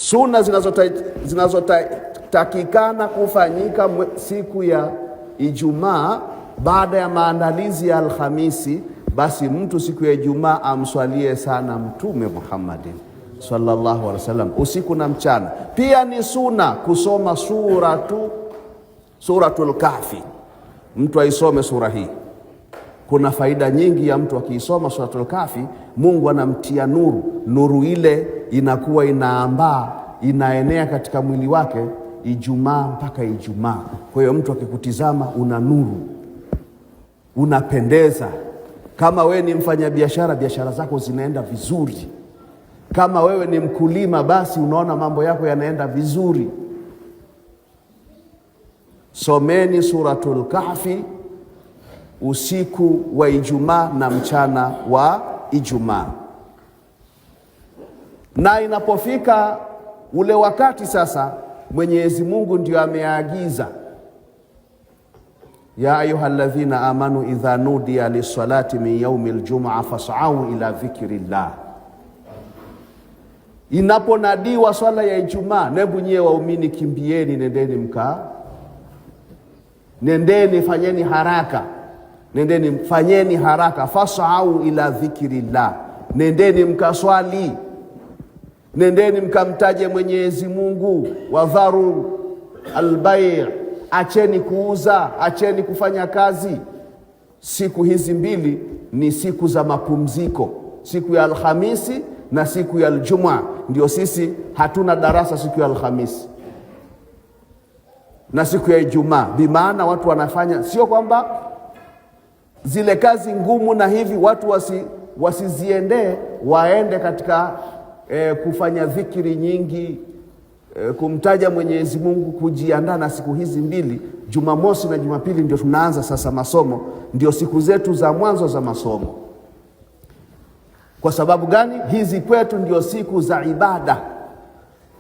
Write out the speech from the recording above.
Sunna zinazotakikana kufanyika siku ya Ijumaa baada ya maandalizi ya Alhamisi, basi mtu siku ya Ijumaa amswalie sana Mtume Muhammadin sallallahu alaihi wasallam usiku na mchana. Pia ni sunna kusoma suratul Kahfi. Mtu aisome sura hii. Kuna faida nyingi ya mtu akiisoma suratul Kahfi. Mungu anamtia nuru ile inakuwa inaambaa, inaenea katika mwili wake Ijumaa mpaka Ijumaa. Kwa hiyo mtu akikutizama una nuru, unapendeza. Kama wewe ni mfanyabiashara, biashara zako zinaenda vizuri. Kama wewe ni mkulima, basi unaona mambo yako yanaenda vizuri. Someni suratul Kahfi usiku wa Ijumaa na mchana wa Ijumaa. Na inapofika ule wakati sasa, Mwenyezi Mungu ndio ameagiza, ya ayyuhalladhina amanu idha nudiya lis-salati min yawmil jum'a fas'au ila dhikrillah. Inaponadiwa swala ya Ijumaa, nebu nyie waumini kimbieni, nendeni fanyeni haraka, fas'au ila dhikrillah, nendeni mkaswali, nendeni mkamtaje Mwenyezi Mungu. Wadharu albay', acheni kuuza, acheni kufanya kazi. Siku hizi mbili ni siku za mapumziko, siku ya Alhamisi na siku ya Ijumaa. Ndio sisi hatuna darasa siku ya Alhamisi na siku ya Ijumaa, bimaana watu wanafanya, sio kwamba zile kazi ngumu na hivi watu wasiziendee, waende katika kufanya dhikiri nyingi, kumtaja Mwenyezi Mungu, kujiandaa na siku hizi mbili. Jumamosi na Jumapili ndio tunaanza sasa masomo, ndio siku zetu za mwanzo za masomo. Kwa sababu gani? Hizi kwetu ndio siku za ibada.